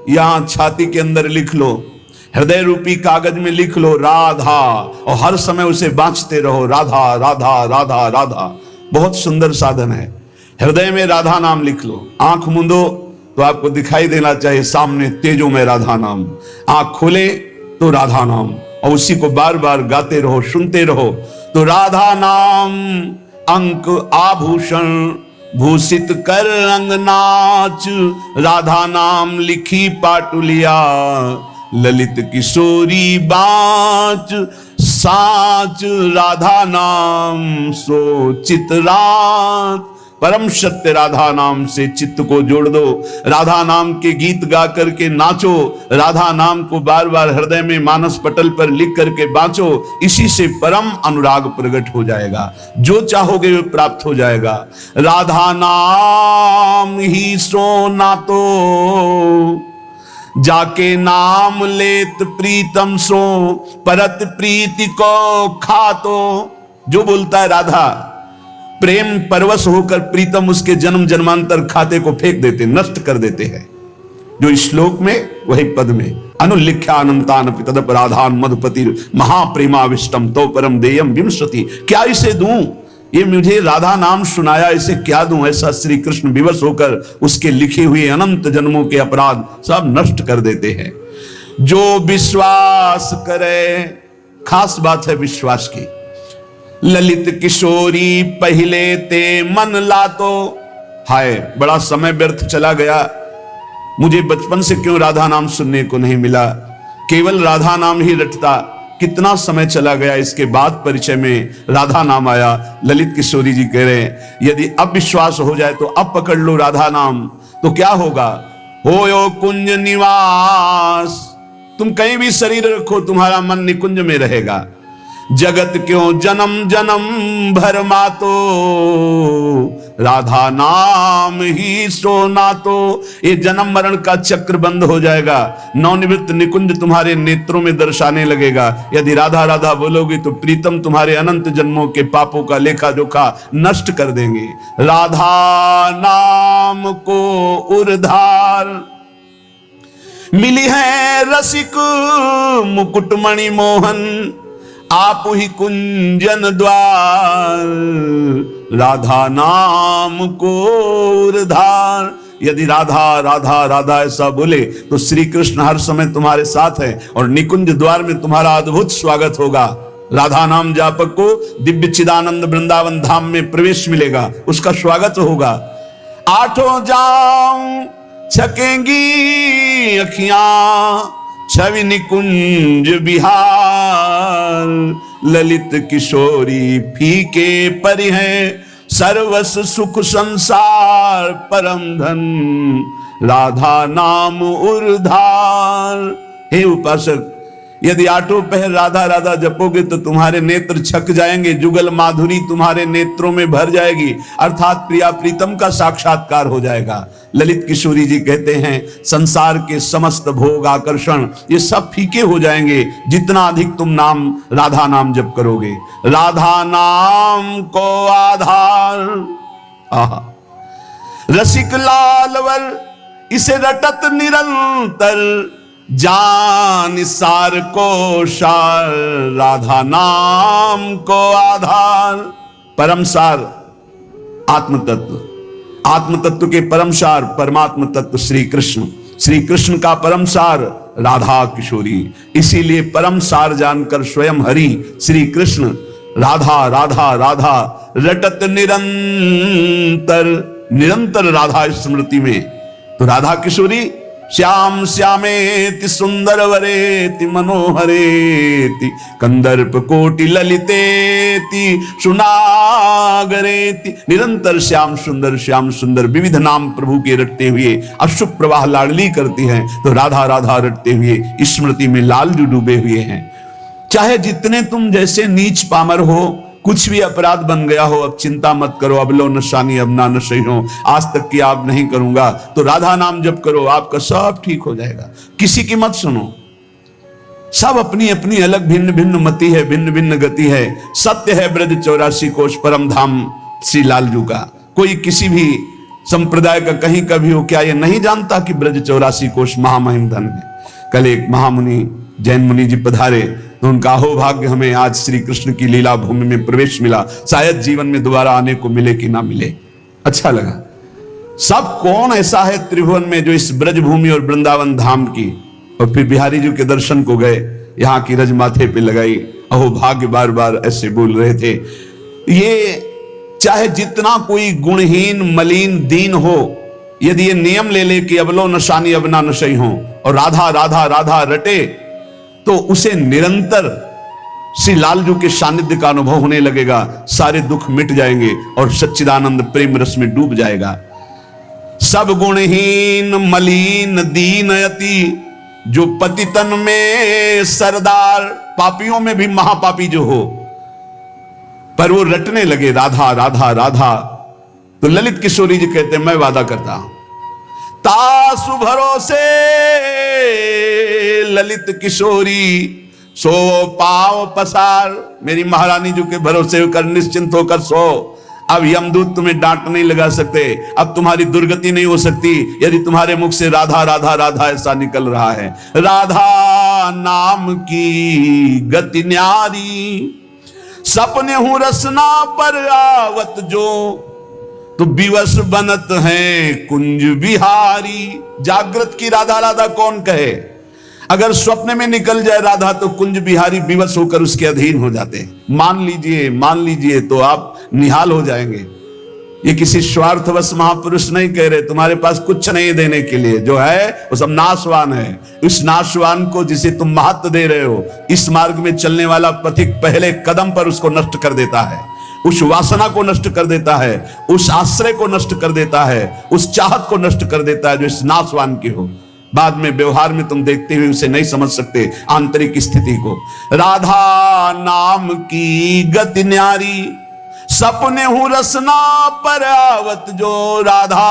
यहां छाती के अंदर लिख लो, हृदय रूपी कागज में लिख लो राधा, और हर समय उसे बांचते रहो, राधा राधा राधा राधा। बहुत सुंदर साधन है। हृदय में राधा नाम लिख लो, आंख मूंदो तो आपको दिखाई देना चाहिए सामने तेजों में राधा नाम, आंख खोले तो राधा नाम, और उसी को बार बार गाते रहो, सुनते रहो। तो राधा नाम अंक आभूषण भूषित कर अंगनाच, राधा नाम लिखी पाटुलिया ललित किशोरी बाच, साच राधा नाम सो चितरात। परम सत्य राधा नाम से चित्त को जोड़ दो, राधा नाम के गीत गा करके नाचो, राधा नाम को बार बार हृदय में मानस पटल पर लिख करके बांचो। इसी से परम अनुराग प्रकट हो जाएगा, जो चाहोगे वो प्राप्त हो जाएगा। राधा नाम ही सोना तो जाके नाम लेत प्रीतम सो, परत प्रीति को खातो। जो बोलता है राधा, प्रेम परवश होकर प्रीतम उसके जन्म जन्मांतर खाते को फेंक देते, नष्ट कर देते हैं। जो श्लोक में वही पद में, अनुलिख्या अनंतान तदप राधान मधुपति महाप्रेमाविष्टम तो परम देयम विंशति। क्या इसे दूं, ये मुझे राधा नाम सुनाया, इसे क्या दूं? ऐसा श्री कृष्ण विवश होकर उसके लिखे हुए अनंत जन्मों के अपराध सब नष्ट कर देते हैं। जो विश्वास करे, खास बात है विश्वास की। ललित किशोरी पहले ते मन लातो, हाय बड़ा समय व्यर्थ चला गया, मुझे बचपन से क्यों राधा नाम सुनने को नहीं मिला, केवल राधा नाम ही रटता, कितना समय चला गया। इसके बाद परिचय में राधा नाम आया। ललित किशोरी जी कह रहे हैं यदि अब विश्वास हो जाए तो अब पकड़ लो राधा नाम, तो क्या होगा। होयो कुंज निवास, तुम कहीं भी शरीर रखो तुम्हारा मन निकुंज में रहेगा। जगत क्यों जन्म जन्म भर मातो, राधा नाम ही सोना तो। ये जन्म मरण का चक्र बंद हो जाएगा, नवनिवृत्त निकुंज तुम्हारे नेत्रों में दर्शाने लगेगा। यदि राधा राधा बोलोगी तो प्रीतम तुम्हारे अनंत जन्मों के पापों का लेखा जोखा नष्ट कर देंगे। राधा नाम को उर्धार मिली है रसिक मुकुटमणि मोहन, आप ही कुंजन द्वार, राधा नाम को उर्धार। यदि राधा राधा राधा ऐसा बोले तो श्री कृष्ण हर समय तुम्हारे साथ है और निकुंज द्वार में तुम्हारा अद्भुत स्वागत होगा। राधा नाम जापक को दिव्य चिदानंद वृंदावन धाम में प्रवेश मिलेगा, उसका स्वागत होगा। आठों जाऊं छकेंगी अखियां, छवि निकुंज बिहार, ललित किशोरी फीके परि हैं, सर्वस सुख संसार परम धन, राधा नाम उर्धार। हे उपासक, यदि आठों पहर राधा राधा जपोगे तो तुम्हारे नेत्र छक जाएंगे, जुगल माधुरी तुम्हारे नेत्रों में भर जाएगी, अर्थात प्रिया प्रीतम का साक्षात्कार हो जाएगा। ललित किशोरी जी कहते हैं संसार के समस्त भोग आकर्षण ये सब फीके हो जाएंगे जितना अधिक तुम नाम राधा नाम जप करोगे। राधा नाम को आधार, आहा रसिक लालवर इसे रटत निरंतर, जान सार को सार, राधा नाम को आधार। परम सार आत्म तत्व, आत्म तत्व के परम सार परमात्म तत्व श्री कृष्ण, श्री कृष्ण का परम सार राधा किशोरी। इसीलिए परम सार जानकर स्वयं हरि श्री कृष्ण राधा राधा राधा रटत निरंतर, निरंतर राधा स्मृति में। तो राधा किशोरी श्याम श्यामेति सुंदर वरेति मनोहरेति, कंदर्प कोटि ललितेति सुनागरेति। निरंतर श्याम सुंदर विविध नाम प्रभु के रटते हुए अशुभ प्रवाह लाडली करती हैं, तो राधा राधा रटते हुए स्मृति में लालजू डूबे हुए हैं। चाहे जितने तुम जैसे नीच पामर हो, कुछ भी अपराध बन गया हो, अब चिंता मत करो, अब लो नशानी अब ना नशे हो, आज तक की आप नहीं करूंगा, तो राधा नाम जप करो, आपका सब ठीक हो जाएगा। किसी की मत सुनो, सब अपनी अपनी अलग भिन्न भिन्न मति है, भिन्न भिन्न गति है। सत्य है ब्रज 84 कोश परम धाम श्री लालजू का, कोई किसी भी संप्रदाय का कहीं का भी हो, क्या ये नहीं जानता कि ब्रज 84 कोष महामहिम धन है। कल एक महामुनि जैन मुनि जी पधारे तो उनका अहोभाग्य हमें आज श्री कृष्ण की लीला भूमि में प्रवेश मिला, शायद जीवन में दोबारा आने को मिले कि ना मिले। अच्छा लगा। सब कौन ऐसा है त्रिभुवन में जो इस ब्रज भूमि और वृंदावन धाम की, और फिर बिहारी जी के दर्शन को गए, यहाँ की रज माथे पे लगाई, अहोभाग्य बार बार ऐसे बोल रहे थे। ये चाहे जितना कोई गुणहीन मलिन दीन हो, यदि ये नियम ले ले कि अबलो नशानी अबना नशई हो और राधा राधा राधा रटे, तो उसे निरंतर श्री लालजू के सानिध्य का अनुभव होने लगेगा, सारे दुख मिट जाएंगे और सच्चिदानंद प्रेम रस में डूब जाएगा। सब गुणहीन मलिन दीन अति, जो पतितन में सरदार, पापियों में भी महापापी जो हो, पर वो रटने लगे राधा राधा राधा, तो ललित किशोरी जी कहते हैं मैं वादा करता हूं तासु भरोसे ललित किशोरी सो पाव पसार। मेरी महारानी जी के भरोसे होकर निश्चिंत होकर सो। अब यमदूत तुम्हें डांट नहीं लगा सकते, अब तुम्हारी दुर्गति नहीं हो सकती यदि तुम्हारे मुख से राधा राधा राधा ऐसा निकल रहा है। राधा नाम की गति न्यारी, सपने हूं रसना पर आवत जो, तो विवश बनत है कुंज बिहारी। जागृत की राधा राधा कौन कहे, अगर स्वप्न में निकल जाए राधा तो कुंज बिहारी विवश होकर उसके अधीन हो जाते हैं। मान लीजिए तो आप निहाल हो जाएंगे। ये किसी स्वार्थवश महापुरुष नहीं कह रहे, तुम्हारे पास कुछ नहीं देने के लिए, जो है वो सब नाशवान है। इस नाशवान को जिसे तुम महत्व दे रहे हो, इस मार्ग में चलने वाला पथिक पहले कदम पर उसको नष्ट कर देता है, उस वासना को नष्ट कर देता है, उस आश्रय को नष्ट कर देता है, उस चाहत को नष्ट कर देता है जो इस नाशवान की हो। बाद में व्यवहार में तुम देखते हुए उसे नहीं समझ सकते आंतरिक स्थिति को। राधा नाम की गति न्यारी, सपने हूं रसना पर आवत जो, राधा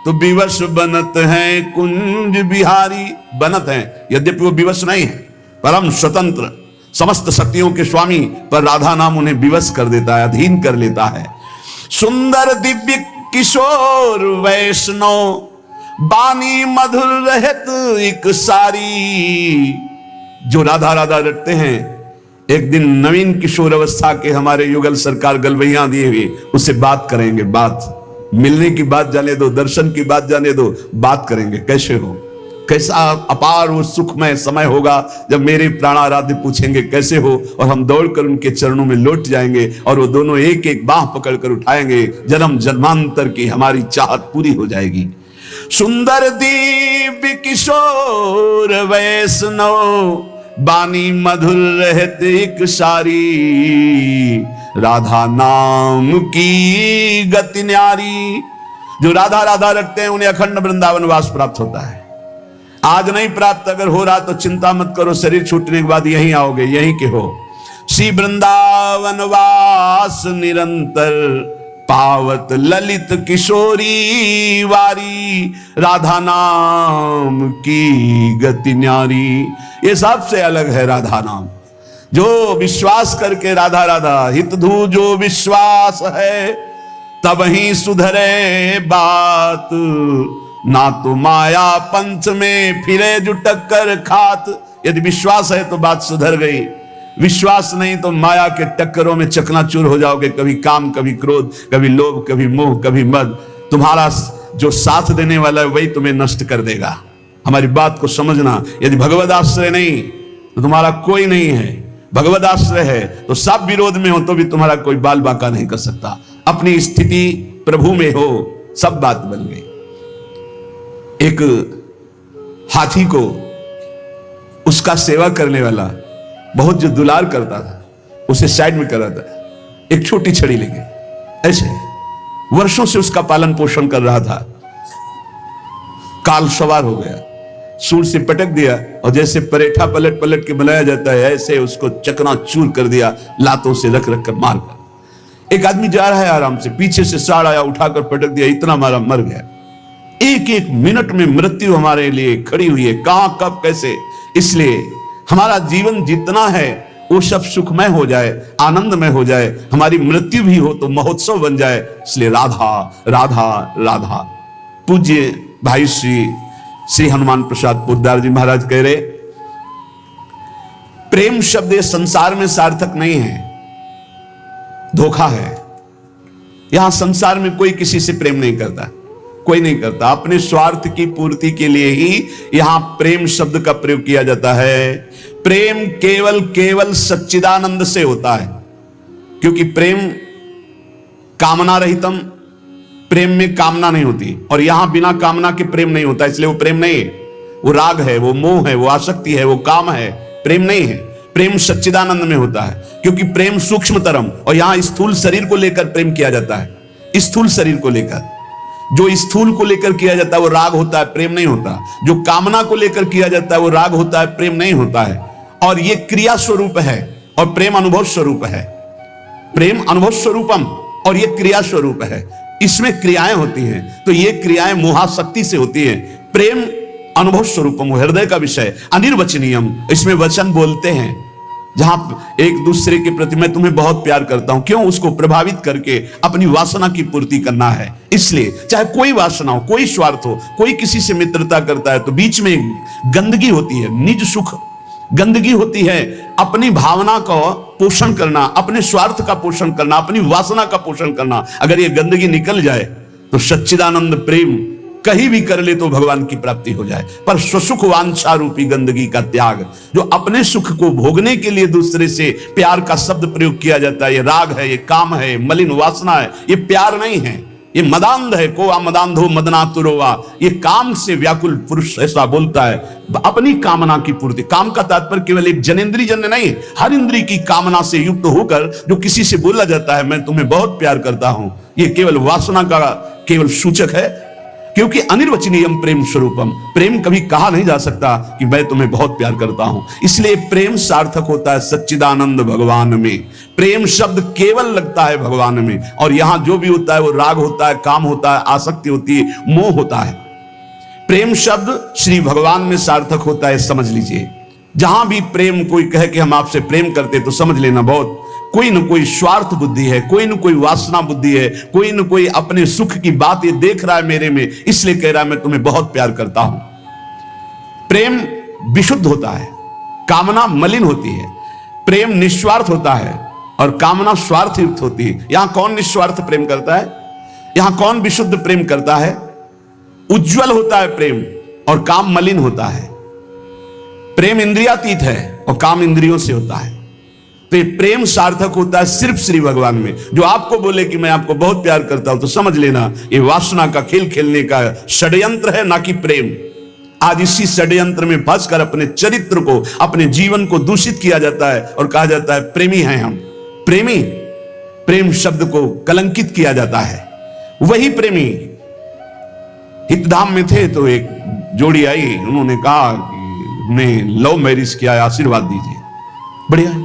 तो विवश बनत है कुंज बिहारी। बनत है, यद्यपि वो विवश नहीं है, परम स्वतंत्र समस्त शक्तियों के स्वामी, पर राधा नाम उन्हें विवश कर देता है, अधीन कर लेता है। सुंदर दिव्य किशोर वैष्णव, बानी मधुर रहत एक सारी। जो राधा राधा रटते हैं, एक दिन नवीन किशोर अवस्था के हमारे युगल सरकार गलवैया दिए हुए उससे बात करेंगे। बात मिलने की बात जाने दो, दर्शन की बात जाने दो, बात करेंगे कैसे हो, कैसा अपार वो सुखमय समय होगा जब मेरे प्राणाराध्य पूछेंगे कैसे हो, और हम दौड़कर उनके चरणों में लौट जाएंगे और वो दोनों एक एक बाह पकड़कर उठाएंगे। जन्म जन्मांतर की हमारी चाहत पूरी हो जाएगी। सुंदर दिव्य किशोर वैष्णव, बानी मधुर रहते एक सारी। राधा नाम की गति न्यारी। जो राधा राधा रखते हैं उन्हें अखंड वृंदावन वास प्राप्त होता है। आज नहीं प्राप्त अगर हो रहा तो चिंता मत करो, शरीर छूटने के बाद यहीं आओगे, यहीं के हो। श्री वृंदावन वास निरंतर, पावत ललित किशोरी वारी। राधा नाम की गति न्यारी। ये सबसे अलग है राधा नाम। जो विश्वास करके राधा राधा हितधू जो विश्वास है, तब ही सुधरे बात। ना तो माया पंथ में फिरे जो टक्कर खात। यदि विश्वास है तो बात सुधर गई, विश्वास नहीं तो माया के टक्करों में चकनाचूर हो जाओगे। कभी काम, कभी क्रोध, कभी लोभ, कभी मोह, कभी मद। तुम्हारा जो साथ देने वाला है वही तुम्हें नष्ट कर देगा। हमारी बात को समझना। यदि भगवद आश्रय नहीं तो तुम्हारा कोई नहीं है, भगवद आश्रय है तो सब विरोध में हो तो भी तुम्हारा कोई बाल बांका नहीं कर सकता। अपनी स्थिति प्रभु में हो, सब बात बन गई। एक हाथी को उसका सेवा करने वाला बहुत जो दुलार करता था, उसे साइड में कर रहा था, एक छोटी छड़ी लेके ऐसे वर्षों से उसका पालन पोषण कर रहा था। काल सवार हो गया, सूर से पटक दिया और जैसे परेठा पलट पलट के बनाया जाता है ऐसे उसको चकनाचूर कर दिया, लातों से रख रख कर मार कर। एक आदमी जा रहा है आराम से, पीछे से साड़ आया, उठाकर पटक दिया, इतना मारा, मर गया। एक एक मिनट में मृत्यु हमारे लिए खड़ी हुई है, कहां कब कैसे। इसलिए हमारा जीवन जितना है वो सब सुखमय हो जाए, आनंदमय हो जाए, हमारी मृत्यु भी हो तो महोत्सव बन जाए। इसलिए राधा राधा राधा। पूज्य भाई श्री हनुमान प्रसाद पोद्दार जी महाराज कह रहे, प्रेम शब्द ये संसार में सार्थक नहीं है, धोखा है। यहां संसार में कोई किसी से प्रेम नहीं करता, कोई नहीं करता। अपने स्वार्थ की पूर्ति के लिए ही यहां प्रेम शब्द का प्रयोग किया जाता है। प्रेम केवल सच्चिदानंद से होता है, क्योंकि प्रेम कामना रहितम, प्रेम में कामना नहीं होती, और यहां बिना कामना के प्रेम नहीं होता, इसलिए वो प्रेम नहीं है। वो राग है, वो मोह है, वो आसक्ति है, वो काम है, प्रेम नहीं है। प्रेम सच्चिदानंद में होता है, क्योंकि प्रेम सूक्ष्मतरम, और यहां स्थूल शरीर को लेकर प्रेम किया जाता है। स्थूल शरीर को लेकर, जो स्थूल को लेकर किया जाता है वो राग होता है, प्रेम नहीं होता। जो कामना को लेकर किया जाता है वो राग होता है, प्रेम नहीं होता है। और ये क्रिया स्वरूप है, और प्रेम अनुभव स्वरूप है। प्रेम अनुभव स्वरूपम, और ये क्रिया स्वरूप है, इसमें क्रियाएं होती हैं। तो ये क्रियाएं मोहाशक्ति से होती हैं। प्रेम अनुभव स्वरूपम, हृदय का विषय, अनिर्वचनीयम, इसमें वचन बोलते हैं। जहां एक दूसरे के प्रति मैं तुम्हें बहुत प्यार करता हूं, क्यों? उसको प्रभावित करके अपनी वासना की पूर्ति करना है। इसलिए चाहे कोई वासना हो, कोई स्वार्थ हो, कोई किसी से मित्रता करता है तो बीच में गंदगी होती है, निज सुख गंदगी होती है। अपनी भावना का पोषण करना, अपने स्वार्थ का पोषण करना, अपनी वासना का पोषण करना, अगर ये गंदगी निकल जाए तो सच्चिदानंद प्रेम कहीं भी कर ले तो भगवान की प्राप्ति हो जाए। पर स्वसुख वांछा रूपी गंदगी का त्याग, जो अपने सुख को भोगने के लिए दूसरे से प्यार का शब्द प्रयोग किया जाता है, ये राग है, ये काम है, मलिन वासना है, ये प्यार नहीं है, ये मदांध है। को मदांधो मदनातुरोवा, ये काम से व्याकुल पुरुष ऐसा बोलता है। अपनी कामना की पूर्ति, काम का तात्पर्य केवल एक जनेन्द्रिय जन्य नहीं, हर इंद्रिय की कामना से युक्त होकर जो किसी से बोला जाता है मैं तुम्हें बहुत प्यार करता हूं, ये केवल वासना का केवल सूचक है। क्योंकि अनिर्वचनीयम प्रेम स्वरूपम, प्रेम कभी कहा नहीं जा सकता कि मैं तुम्हें बहुत प्यार करता हूं। इसलिए प्रेम सार्थक होता है सच्चिदानंद भगवान में। प्रेम शब्द केवल लगता है भगवान में, और यहां जो भी होता है वो राग होता है, काम होता है, आसक्ति होती है, मोह होता है। प्रेम शब्द श्री भगवान में सार्थक होता है, समझ लीजिए। जहां भी प्रेम कोई कहे कि हम आपसे प्रेम करते, तो समझ लेना बहुत कोई न कोई स्वार्थ बुद्धि है, कोई न कोई वासना बुद्धि है, कोई न कोई अपने सुख की बात ये देख रहा है मेरे में, इसलिए कह रहा है मैं तुम्हें बहुत प्यार करता हूं। प्रेम विशुद्ध होता है, कामना मलिन होती है। प्रेम निस्वार्थ होता है और कामना स्वार्थ युक्त होती है। यहां कौन निस्वार्थ प्रेम करता है? यहां कौन विशुद्ध प्रेम करता है? उज्जवल होता है प्रेम, और काम मलिन होता है। प्रेम इंद्रियातीत है और काम इंद्रियों से होता है। तो ये प्रेम सार्थक होता है सिर्फ श्री भगवान में। जो आपको बोले कि मैं आपको बहुत प्यार करता हूं, तो समझ लेना ये वासना का खेल खेलने का षड्यंत्र है, ना कि प्रेम। आज इसी षड्यंत्र में फंसकर अपने चरित्र को, अपने जीवन को दूषित किया जाता है और कहा जाता है प्रेमी हैं हम। प्रेमी, प्रेम शब्द को कलंकित किया जाता है। वही प्रेमी हितधाम में थे तो एक जोड़ी आई, उन्होंने कहा कि हमने लव मैरिज किया है, आशीर्वाद दीजिए। बढ़िया,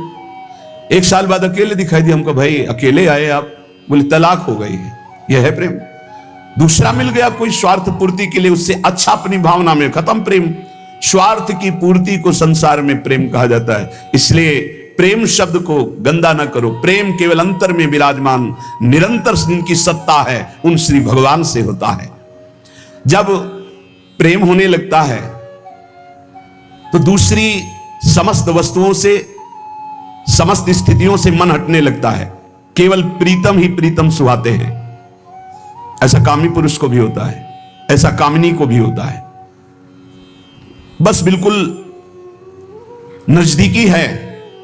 एक साल बाद अकेले दिखाई दिया हमको, भाई अकेले आए आप? बोले तलाक हो गई है। यह है प्रेम। दूसरा मिल गया कोई स्वार्थ पूर्ति के लिए, उससे अच्छा अपनी भावना में, खत्म प्रेम। स्वार्थ की पूर्ति को संसार में प्रेम कहा जाता है। इसलिए प्रेम शब्द को गंदा ना करो। प्रेम केवल अंतर में विराजमान निरंतर जिनकी सत्ता है उन श्री भगवान से होता है। जब प्रेम होने लगता है तो दूसरी समस्त वस्तुओं से, समस्त स्थितियों से मन हटने लगता है। केवल प्रीतम ही प्रीतम सुहाते हैं। ऐसा कामी पुरुष को भी होता है, ऐसा कामिनी को भी होता है। बस बिल्कुल नजदीकी है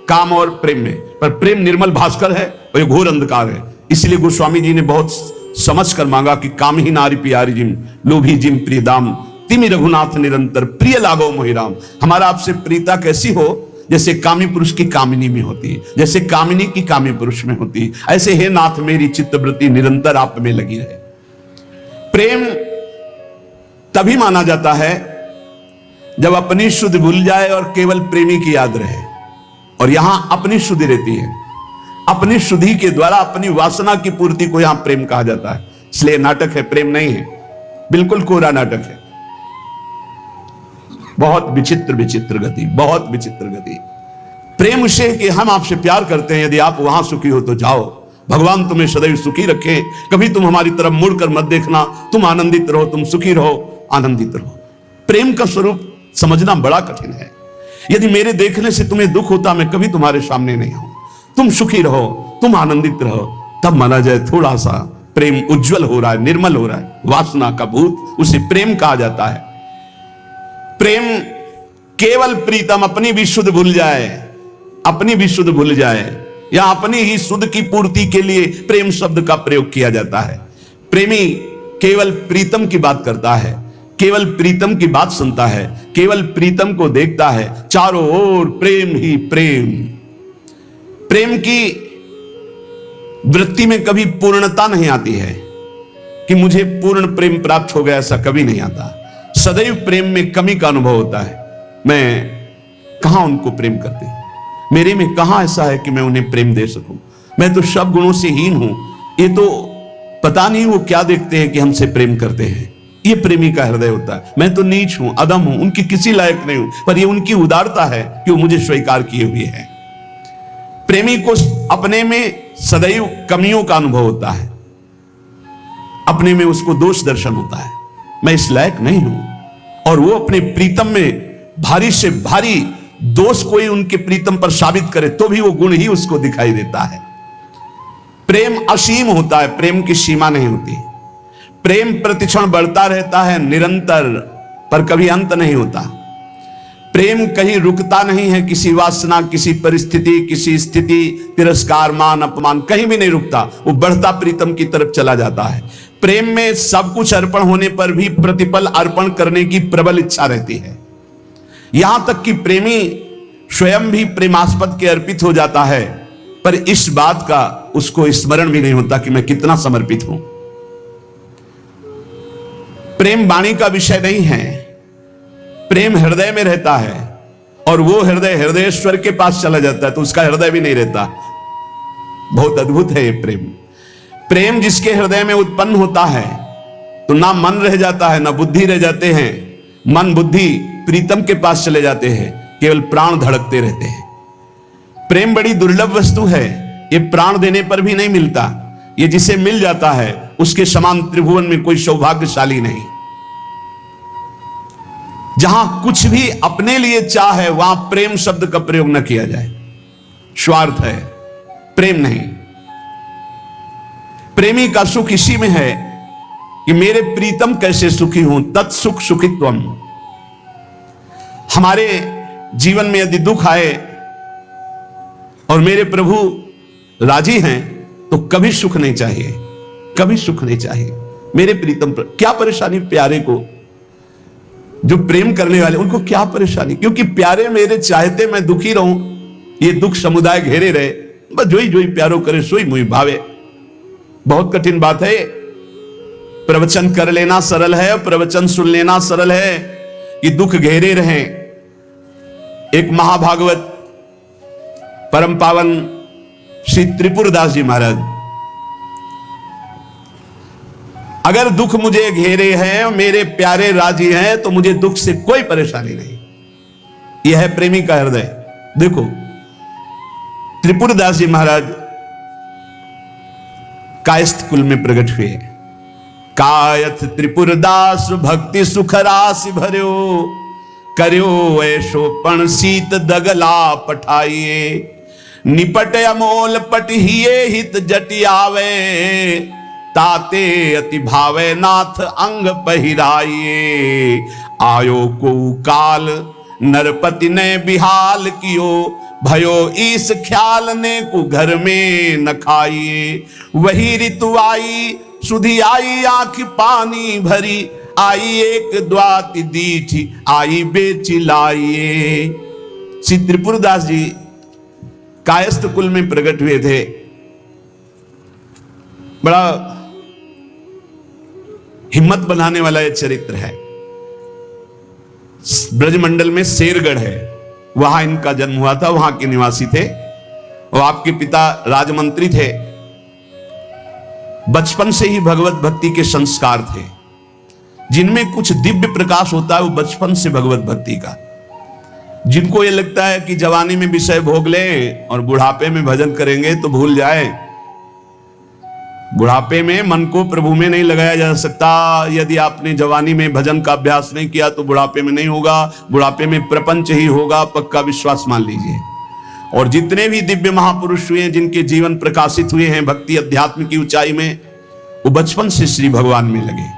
काम और प्रेम में, पर प्रेम निर्मल भास्कर है और ये घोर अंधकार है। इसलिए गोस्वामी जी ने बहुत समझ कर मांगा कि काम ही नारी प्यारी जिम, लोभी जिम प्रिय दाम, तिमि रघुनाथ निरंतर प्रिय लागो मोहिराम। हमारा आपसे प्रीता कैसी हो? जैसे कामी पुरुष की कामिनी में होती है, जैसे कामिनी की कामी पुरुष में होती है, ऐसे हे नाथ मेरी चित्तवृत्ति निरंतर आप में लगी रहे। प्रेम तभी माना जाता है जब अपनी शुद्धि भूल जाए और केवल प्रेमी की याद रहे। और यहां अपनी शुद्धि रहती है, अपनी शुद्धि के द्वारा अपनी वासना की पूर्ति को यहां प्रेम कहा जाता है। इसलिए नाटक है, प्रेम नहीं है, बिल्कुल कोरा नाटक है। बहुत विचित्र विचित्र गति, बहुत विचित्र गति। प्रेम उसे कि हम आपसे प्यार करते हैं, यदि आप वहां सुखी हो तो जाओ, भगवान तुम्हें सदैव सुखी रखे, कभी तुम हमारी तरफ मुड़कर मत देखना, तुम आनंदित रहो, तुम सुखी रहो, आनंदित रहो। प्रेम का स्वरूप समझना बड़ा कठिन है। यदि मेरे देखने से तुम्हें दुख होता, मैं कभी तुम्हारे सामने नहीं हूं, तुम सुखी रहो, तुम आनंदित रहो, तब माना जाए थोड़ा सा प्रेम उज्जवल हो रहा है, निर्मल हो रहा है। वासना का भूत उसे प्रेम कहा जाता है। प्रेम केवल प्रीतम अपनी भी शुद्ध भूल जाए, अपनी भी शुद्ध भूल जाए, या अपनी ही शुद्ध की पूर्ति के लिए प्रेम शब्द का प्रयोग किया जाता है। प्रेमी केवल प्रीतम की बात करता है, केवल प्रीतम की बात सुनता है, केवल प्रीतम को देखता है, चारों ओर प्रेम ही प्रेम। प्रेम की वृत्ति में कभी पूर्णता नहीं आती है कि मुझे पूर्ण प्रेम प्राप्त हो गया, ऐसा कभी नहीं आता। सदैव प्रेम में कमी का अनुभव होता है। मैं कहां उनको प्रेम करती, मेरे में कहां ऐसा है कि मैं उन्हें प्रेम दे सकूं। मैं तो सब गुणों से हीन हूं, ये तो पता नहीं वो क्या देखते हैं कि हमसे प्रेम करते हैं। ये प्रेमी का हृदय होता है। मैं तो नीच हूं, अदम हूं, उनकी किसी लायक नहीं हूं, पर ये उनकी उदारता है कि वो मुझे स्वीकार किए हुए हैं। प्रेमी को अपने में सदैव कमियों का अनुभव होता है, अपने में उसको दोष दर्शन होता है, मैं इस लायक नहीं हूं। और वो अपने प्रीतम में भारी से भारी दोष कोई उनके प्रीतम पर साबित करे तो भी वो गुण ही उसको दिखाई देता है। प्रेम असीम होता है, प्रेम की सीमा नहीं होती। प्रेम प्रतिक्षण बढ़ता रहता है निरंतर, पर कभी अंत नहीं होता। प्रेम कहीं रुकता नहीं है, किसी वासना, किसी परिस्थिति, किसी स्थिति, तिरस्कार, मान, अपमान, कहीं भी नहीं रुकता, वो बढ़ता प्रीतम की तरफ चला जाता है। प्रेम में सब कुछ अर्पण होने पर भी प्रतिफल अर्पण करने की प्रबल इच्छा रहती है। यहां तक कि प्रेमी स्वयं भी प्रेमास्पद के अर्पित हो जाता है, पर इस बात का उसको स्मरण भी नहीं होता कि मैं कितना समर्पित हूं। प्रेम वाणी का विषय नहीं है, प्रेम हृदय में रहता है, और वो हृदय हृदयेश्वर के पास चला जाता है तो उसका हृदय भी नहीं रहता। बहुत अद्भुत है ये प्रेम। प्रेम जिसके हृदय में उत्पन्न होता है तो ना मन रह जाता है, ना बुद्धि रह जाते हैं। मन बुद्धि प्रीतम के पास चले जाते हैं, केवल प्राण धड़कते रहते हैं। प्रेम बड़ी दुर्लभ वस्तु है, ये प्राण देने पर भी नहीं मिलता। ये जिसे मिल जाता है उसके समान त्रिभुवन में कोई सौभाग्यशाली नहीं। जहां कुछ भी अपने लिए चाह है वहां प्रेम शब्द का प्रयोग न किया जाए। स्वार्थ है, प्रेम नहीं। प्रेमी का सुख इसी में है कि मेरे प्रीतम कैसे सुखी हों, तत्सुख सुखित्वम। हमारे जीवन में यदि दुख आए और मेरे प्रभु राजी हैं तो कभी सुख नहीं चाहिए, कभी सुख नहीं चाहिए। मेरे प्रीतम पर क्या परेशानी, प्यारे को, जो प्रेम करने वाले उनको क्या परेशानी, क्योंकि प्यारे मेरे चाहते मैं दुखी रहूं, ये दुख समुदाय घेरे रहे, बस जोई जोई प्यारो करे सोई मुई भावे। बहुत कठिन बात है। प्रवचन कर लेना सरल है, प्रवचन सुन लेना सरल है, कि दुख घेरे रहे। एक महाभागवत परम पावन श्री त्रिपुरदास जी महाराज, अगर दुख मुझे घेरे हैं, मेरे प्यारे राजी हैं, तो मुझे दुख से कोई परेशानी नहीं। यह है प्रेमी का हृदय। देखो त्रिपुरदास जी महाराज कायस्थ कुल में प्रकट हुए। कायथ त्रिपुरदास भक्ति सुख राशि भर्यो, कर्यो ऐशो पण सीत दगला पठाइए। निपट अमोल पटहिए हित जटियावे, ताते अति भावे नाथ अंग पहिराइए। आयो को काल नरपति ने बिहाल कियो, भयो ईस ख्याल ने को घर में न खाइए। वही ऋतु आई सुधी आई आंख पानी भरी, आई एक द्वाति दीठी आई बेची लाइए। श्री त्रिपुरदास जी कायस्थ कुल में प्रकट हुए थे। बड़ा हिम्मत बनाने वाला यह चरित्र है। ब्रजमंडल में शेरगढ़ है, वहां इनका जन्म हुआ था, वहां के निवासी थे। और आपके पिता राजमंत्री थे। बचपन से ही भगवत भक्ति के संस्कार थे। जिनमें कुछ दिव्य प्रकाश होता है वो बचपन से भगवत भक्ति का। जिनको ये लगता है कि जवानी में विषय भोग ले और बुढ़ापे में भजन करेंगे तो भूल जाए, बुढ़ापे में मन को प्रभु में नहीं लगाया जा सकता। यदि आपने जवानी में भजन का अभ्यास नहीं किया तो बुढ़ापे में नहीं होगा, बुढ़ापे में प्रपंच ही होगा, पक्का विश्वास मान लीजिए। और जितने भी दिव्य महापुरुष हुए, जिनके जीवन प्रकाशित हुए हैं भक्ति अध्यात्म की ऊंचाई में, वो बचपन से श्री भगवान में लगे।